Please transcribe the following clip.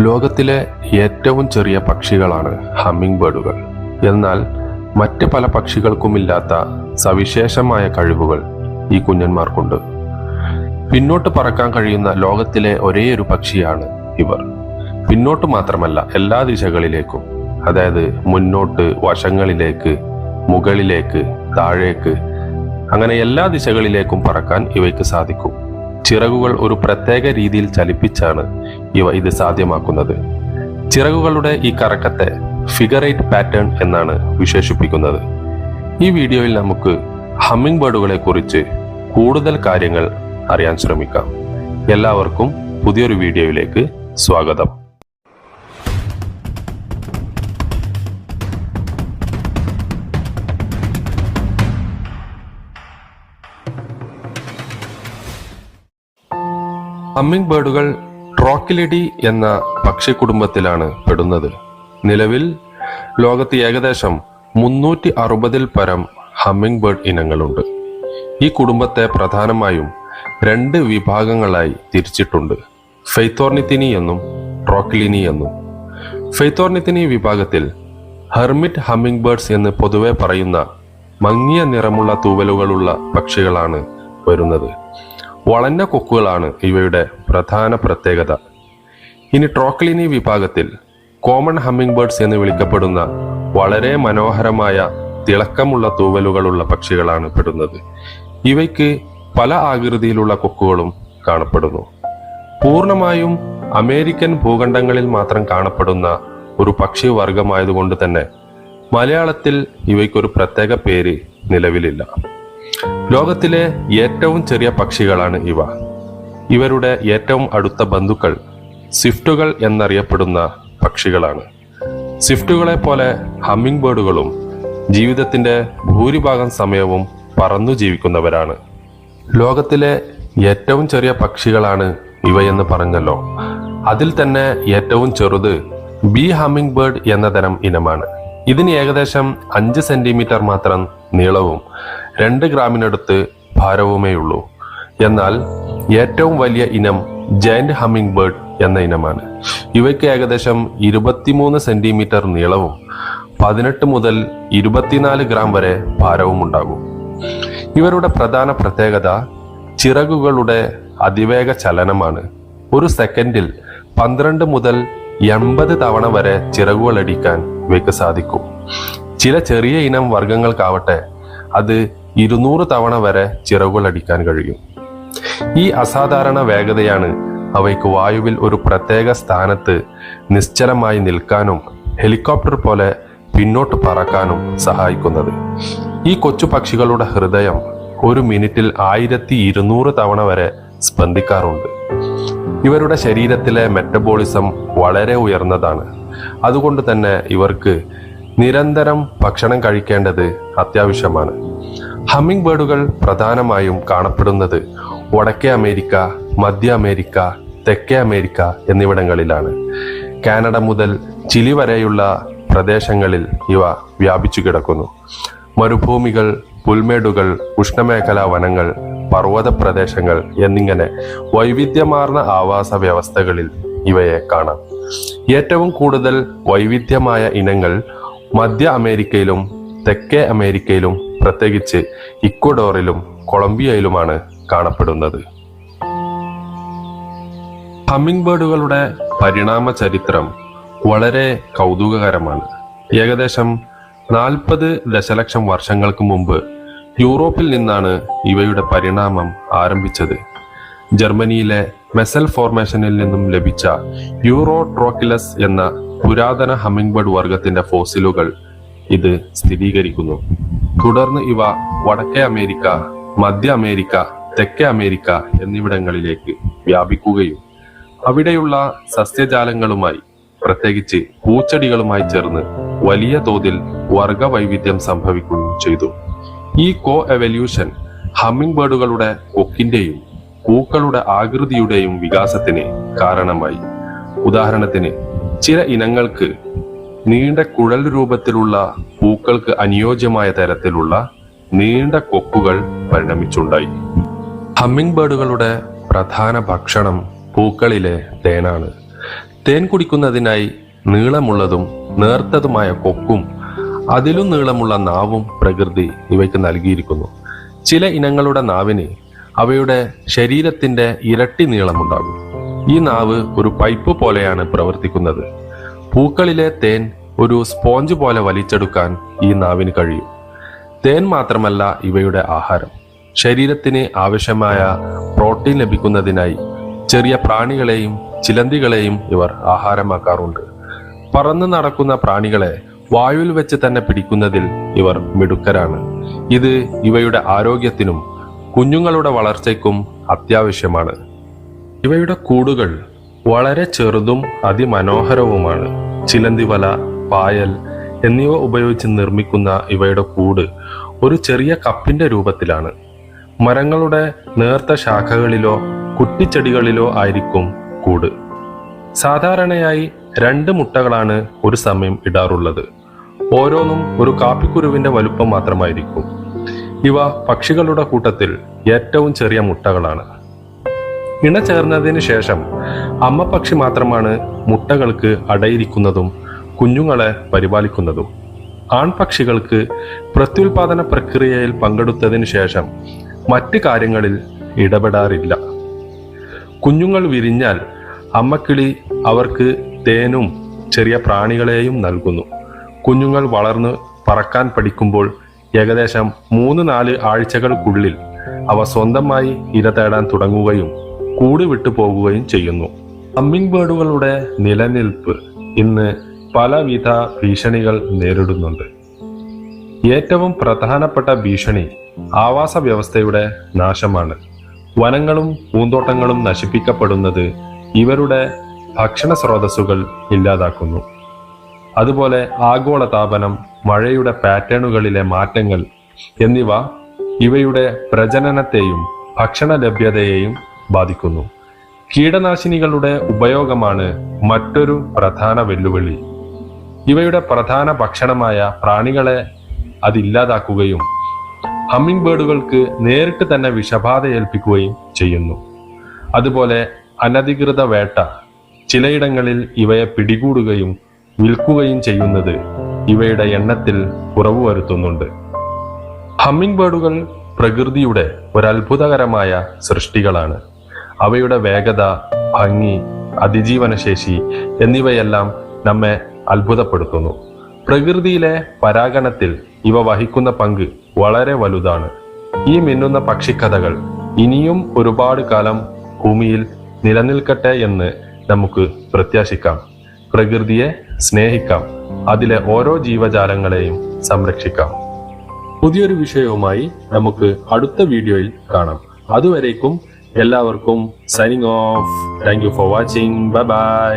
ലോകത്തിലെ ഏറ്റവും ചെറിയ പക്ഷികളാണ് ഹമ്മിങ് ബേർഡുകൾ. എന്നാൽ മറ്റ് പല പക്ഷികൾക്കുമില്ലാത്ത സവിശേഷമായ കഴിവുകൾ ഈ കുഞ്ഞന്മാർക്കുണ്ട്. പിന്നോട്ട് പറക്കാൻ കഴിയുന്ന ലോകത്തിലെ ഒരേയൊരു പക്ഷിയാണ് ഇവർ. പിന്നോട്ട് മാത്രമല്ല, എല്ലാ ദിശകളിലേക്കും, അതായത് മുന്നോട്ട്, വശങ്ങളിലേക്ക്, മുകളിലേക്ക്, താഴേക്ക്, അങ്ങനെ എല്ലാ ദിശകളിലേക്കും പറക്കാൻ ഇവയ്ക്ക് സാധിക്കും. ചിറകുകൾ ഒരു പ്രത്യേക രീതിയിൽ ചലിപ്പിച്ചാണ് ഇവ ഇത് സാധ്യമാക്കുന്നത്. ചിറകുകളുടെ ഈ കറക്കത്തെ ഫിഗർ 8 പാറ്റേൺ എന്നാണ് വിശേഷിപ്പിക്കുന്നത്. ഈ വീഡിയോയിൽ നമുക്ക് ഹമ്മിങ് ബേർഡുകളെ കുറിച്ച് കൂടുതൽ കാര്യങ്ങൾ അറിയാൻ ശ്രമിക്കാം. എല്ലാവർക്കും പുതിയൊരു വീഡിയോയിലേക്ക് സ്വാഗതം. ഹമ്മിങ് ബേർഡുകൾ ട്രോക്കിലിഡി എന്ന പക്ഷി കുടുംബത്തിലാണ് പെടുന്നത്. നിലവിൽ ലോകത്ത് ഏകദേശം 360-ൽ പരം ഹമ്മിങ് ബേർഡ് ഇനങ്ങളുണ്ട്. ഈ കുടുംബത്തെ പ്രധാനമായും 2 വിഭാഗങ്ങളായി തിരിച്ചിട്ടുണ്ട്: ഫെയ്ത്തോർണിത്തിനി എന്നും ട്രോക്കിലിനി എന്നും. ഫെയ്ത്തോർണിത്തിനി വിഭാഗത്തിൽ ഹെർമിറ്റ് ഹമ്മിങ് ബേർഡ്സ് എന്ന് പൊതുവെ പറയുന്ന മങ്ങിയ നിറമുള്ള തൂവലുകളുള്ള പക്ഷികളാണ് വരുന്നത്. വളഞ്ഞ കൊക്കുകളാണ് ഇവയുടെ പ്രധാന പ്രത്യേകത. ഇനി ട്രോക്കിലിനി വിഭാഗത്തിൽ കോമൺ ഹമ്മിങ് ബേർഡ്സ് എന്ന് വിളിക്കപ്പെടുന്ന വളരെ മനോഹരമായ തിളക്കമുള്ള തൂവലുകളുള്ള പക്ഷികളാണ് പെടുന്നത്. ഇവയ്ക്ക് പല ആകൃതിയിലുള്ള കൊക്കുകളും കാണപ്പെടുന്നു. പൂർണ്ണമായും അമേരിക്കൻ ഭൂഖണ്ഡങ്ങളിൽ മാത്രം കാണപ്പെടുന്ന ഒരു പക്ഷി വർഗമായതുകൊണ്ട് തന്നെ മലയാളത്തിൽ ഇവയ്ക്കൊരു പ്രത്യേക പേര് നിലവിലില്ല. ലോകത്തിലെ ഏറ്റവും ചെറിയ പക്ഷികളാണ് ഇവ. ഇവരുടെ ഏറ്റവും അടുത്ത ബന്ധുക്കൾ സ്വിഫ്റ്റുകൾ എന്നറിയപ്പെടുന്ന പക്ഷികളാണ്. സ്വിഫ്റ്റുകളെ പോലെ ഹമ്മിങ് ബേർഡുകളും ജീവിതത്തിന്റെ ഭൂരിഭാഗം സമയവും പറന്നു ജീവിക്കുന്നവരാണ്. ലോകത്തിലെ ഏറ്റവും ചെറിയ പക്ഷികളാണ് ഇവയെന്ന് പറഞ്ഞല്ലോ. അതിൽ തന്നെ ഏറ്റവും ചെറുത് ബി ഹമ്മിങ് ബേർഡ് എന്ന തരം ഇനമാണ്. ഇതിന് ഏകദേശം 5 സെന്റിമീറ്റർ മാത്രം നീളവും 2 ഗ്രാമിനടുത്ത് ഭാരവുമേയുള്ളൂ. എന്നാൽ ഏറ്റവും വലിയ ഇനം ജയന്റ് ഹമ്മിങ് ബേർഡ് എന്ന ഇനമാണ്. ഇവയ്ക്ക് ഏകദേശം 23 സെന്റിമീറ്റർ നീളവും 18 മുതൽ 24 ഗ്രാം വരെ ഭാരവും ഉണ്ടാകും. ഇവരുടെ പ്രധാന പ്രത്യേകത ചിറകുകളുടെ അതിവേഗ ചലനമാണ്. ഒരു സെക്കൻഡിൽ 12 മുതൽ 80 തവണ വരെ ചിറകുകൾ അടിക്കാൻ ഇവയ്ക്ക് സാധിക്കും. ചില ചെറിയ ഇനം വർഗങ്ങൾക്കാവട്ടെ അത് 200 തവണ വരെ ചിറകുകൾ അടിക്കാൻ കഴിയും. ഈ അസാധാരണ വേഗതയാണ് അവയ്ക്ക് വായുവിൽ ഒരു പ്രത്യേക സ്ഥാനത്ത് നിശ്ചലമായി നിൽക്കാനും ഹെലികോപ്റ്റർ പോലെ പിന്നോട്ട് പറക്കാനും സഹായിക്കുന്നത്. ഈ കൊച്ചു പക്ഷികളുടെ ഹൃദയം ഒരു മിനിറ്റിൽ 1200 തവണ വരെ സ്പന്ദിക്കാറുണ്ട്. ഇവരുടെ ശരീരത്തിലെ മെറ്റബോളിസം വളരെ ഉയർന്നതാണ്. അതുകൊണ്ട് തന്നെ ഇവർക്ക് നിരന്തരം ഭക്ഷണം കഴിക്കേണ്ടത് അത്യാവശ്യമാണ്. ഹമ്മിങ് ബേർഡുകൾ പ്രധാനമായും കാണപ്പെടുന്നത് വടക്കേ അമേരിക്ക, മധ്യ അമേരിക്ക, തെക്കേ അമേരിക്ക എന്നിവിടങ്ങളിലാണ്. കാനഡ മുതൽ ചിലി വരെയുള്ള പ്രദേശങ്ങളിൽ ഇവ വ്യാപിച്ചു കിടക്കുന്നു. മരുഭൂമികൾ, പുൽമേടുകൾ, ഉഷ്ണമേഖലാ വനങ്ങൾ, പർവ്വത പ്രദേശങ്ങൾ എന്നിങ്ങനെ വൈവിധ്യമാർന്ന ആവാസ വ്യവസ്ഥകളിൽ ഇവയെ കാണാം. ഏറ്റവും കൂടുതൽ വൈവിധ്യമായ ഇനങ്ങൾ മധ്യ അമേരിക്കയിലും തെക്കേ അമേരിക്കയിലും പ്രത്യേകിച്ച് ഇക്വഡോറിലും കൊളംബിയയിലുമാണ് കാണപ്പെടുന്നത്. ഹമ്മിങ് ബേർഡുകളുടെ പരിണാമ ചരിത്രം വളരെ കൗതുകകരമാണ്. ഏകദേശം 40 ദശലക്ഷം വർഷങ്ങൾക്ക് മുമ്പ് യൂറോപ്പിൽ നിന്നാണ് ഇവയുടെ പരിണാമം ആരംഭിച്ചത്. ജർമ്മനിയിലെ മെസൽ ഫോർമേഷനിൽ നിന്നും ലഭിച്ച യൂറോട്രോക്കിലസ് എന്ന പുരാതന ഹമ്മിങ് ബേർഡ് വർഗത്തിന്റെ ഫോസിലുകൾ ഇത് സ്ഥിരീകരിക്കുന്നു. തുടർന്ന് ഇവ വടക്കേ അമേരിക്ക, മധ്യ അമേരിക്ക, തെക്കേ അമേരിക്ക എന്നിവിടങ്ങളിലേക്ക് വ്യാപിക്കുകയും അവിടെയുള്ള സസ്യജാലങ്ങളുമായി, പ്രത്യേകിച്ച് പൂച്ചെടികളുമായി ചേർന്ന് വലിയ തോതിൽ വർഗവൈവിധ്യം സംഭവിക്കുകയും ചെയ്തു. ഈ കോ എവല്യൂഷൻ ഹമ്മിങ് ബേർഡുകളുടെ കൊക്കിന്റെയും പൂക്കളുടെ ആകൃതിയുടെയും വികാസത്തിന് കാരണമായി. ഉദാഹരണത്തിന്, ചില ഇനങ്ങൾക്ക് നീണ്ട കുഴൽ രൂപത്തിലുള്ള പൂക്കൾക്ക് അനുയോജ്യമായ തരത്തിലുള്ള നീണ്ട കൊക്കുകൾ പരിണമിച്ചുണ്ടായി. ഹമ്മിങ് ബേർഡുകളുടെ പ്രധാന ഭക്ഷണം പൂക്കളിലെ തേനാണ്. തേൻ കുടിക്കുന്നതിനായി നീളമുള്ളതും നേർത്തതുമായ കൊക്കും അതിലും നീളമുള്ള നാവും പ്രകൃതി ഇവയ്ക്ക് നൽകിയിരിക്കുന്നു. ചില ഇനങ്ങളുടെ നാവിന് അവയുടെ ശരീരത്തിന്റെ ഇരട്ടി നീളമുണ്ടാകും. ഈ നാവ് ഒരു പൈപ്പ് പോലെയാണ് പ്രവർത്തിക്കുന്നത്. പൂക്കളിലെ തേൻ ഒരു സ്പോഞ്ച് പോലെ വലിച്ചെടുക്കാൻ ഈ നാവിന് കഴിയും. തേൻ മാത്രമല്ല ഇവയുടെ ആഹാരം. ശരീരത്തിന് ആവശ്യമായ പ്രോട്ടീൻ ലഭിക്കുന്നതിനായി ചെറിയ പ്രാണികളെയും ചിലന്തികളെയും ഇവർ ആഹാരമാക്കാറുണ്ട്. പറന്നു നടക്കുന്ന പ്രാണികളെ വായുവിൽ വെച്ച് തന്നെ പിടിക്കുന്നതിൽ ഇവർ മിടുക്കരാണ്. ഇത് ഇവയുടെ ആരോഗ്യത്തിനും കുഞ്ഞുങ്ങളുടെ വളർച്ചയ്ക്കും അത്യാവശ്യമാണ്. ഇവയുടെ കൂടുകൾ വളരെ ചെറുതും അതിമനോഹരവുമാണ്. ചിലന്തിവല, പായൽ എന്നിവ ഉപയോഗിച്ച് നിർമ്മിക്കുന്ന ഇവയുടെ കൂട് ഒരു ചെറിയ കപ്പിന്റെ രൂപത്തിലാണ്. മരങ്ങളുടെ നേർത്ത ശാഖകളിലോ കുറ്റിച്ചെടികളിലോ ആയിരിക്കും കൂട്. സാധാരണയായി 2 മുട്ടകളാണ് ഒരു സമയം ഇടാറുള്ളത്. ഓരോന്നും ഒരു കാപ്പിക്കുരുവിന്റെ വലുപ്പം മാത്രമായിരിക്കും. ഇവ പക്ഷികളുടെ കൂട്ടത്തിൽ ഏറ്റവും ചെറിയ മുട്ടകളാണ്. ഇണ ചേർന്നതിന് ശേഷം അമ്മ പക്ഷി മാത്രമാണ് മുട്ടകൾക്ക് അടയിരിക്കുന്നതും കുഞ്ഞുങ്ങളെ പരിപാലിക്കുന്നതും. ആൺപക്ഷികൾക്ക് പ്രത്യുൽപാദന പ്രക്രിയയിൽ പങ്കെടുത്തതിന് ശേഷം മറ്റ് കാര്യങ്ങളിൽ ഇടപെടാറില്ല. കുഞ്ഞുങ്ങൾ വിരിഞ്ഞാൽ അമ്മക്കിളി അവർക്ക് തേനും ചെറിയ പ്രാണികളെയും നൽകുന്നു. കുഞ്ഞുങ്ങൾ വളർന്ന് പറക്കാൻ പഠിക്കുമ്പോൾ ഏകദേശം 3-4 ആഴ്ചകൾക്കുള്ളിൽ അവ സ്വന്തമായി ഇര തേടാൻ തുടങ്ങുകയും കൂട് വിട്ടു പോകുകയും ചെയ്യുന്നു. ഹമ്മിങ് ബേർഡുകളുടെ നിലനിൽപ്പ് ഇന്ന് പലവിധ ഭീഷണികൾ നേരിടുന്നുണ്ട്. ഏറ്റവും പ്രധാനപ്പെട്ട ഭീഷണി ആവാസ വ്യവസ്ഥയുടെ നാശമാണ്. വനങ്ങളും പൂന്തോട്ടങ്ങളും നശിപ്പിക്കപ്പെടുന്നത് ഇവരുടെ ഭക്ഷണ സ്രോതസ്സുകൾ ഇല്ലാതാക്കുന്നു. അതുപോലെ ആഗോളതാപനം, മഴയുടെ പാറ്റേണുകളിലെ മാറ്റങ്ങൾ എന്നിവ ഇവയുടെ പ്രജനനത്തെയും ഭക്ഷണ ലഭ്യതയെയും ബാധിക്കുന്നു. കീടനാശിനികളുടെ ഉപയോഗമാണ് മറ്റൊരു പ്രധാന വെല്ലുവിളി. ഇവയുടെ പ്രധാന ഭക്ഷണമായ പ്രാണികളെ അതില്ലാതാക്കുകയും ഹമ്മിങ് ബേർഡുകൾക്ക് നേരിട്ട് തന്നെ വിഷബാധ ഏൽപ്പിക്കുകയും ചെയ്യുന്നു. അതുപോലെ അനധികൃത വേട്ട ചിലയിടങ്ങളിൽ ഇവയെ പിടികൂടുകയും വിൽക്കുകയും ചെയ്യുന്നത് ഇവയുടെ എണ്ണത്തിൽ കുറവ് വരുത്തുന്നുണ്ട്. ഹമ്മിങ് ബേർഡുകൾ പ്രകൃതിയുടെ ഒരത്ഭുതകരമായ സൃഷ്ടികളാണ്. അവയുടെ വേഗത, ഭംഗി, അതിജീവനശേഷി എന്നിവയെല്ലാം നമ്മെ അത്ഭുതപ്പെടുത്തുന്നു. പ്രകൃതിയിലെ പരാഗണത്തിൽ ഇവ വഹിക്കുന്ന പങ്ക് വളരെ വലുതാണ്. ഈ മിന്നുന്ന പക്ഷിക്കഥകൾ ഇനിയും ഒരുപാട് കാലം ഭൂമിയിൽ നിലനിൽക്കട്ടെ എന്ന് നമുക്ക് പ്രത്യാശിക്കാം. പ്രകൃതിയെ സ്നേഹിക്കാം. അതിലെ ഓരോ ജീവജാലങ്ങളെയും സംരക്ഷിക്കാം. പുതിയൊരു വിഷയവുമായി നമുക്ക് അടുത്ത വീഡിയോയിൽ കാണാം. അതുവരേക്കും എല്ലാവർക്കും signing off. Thank you for watching. Bye bye.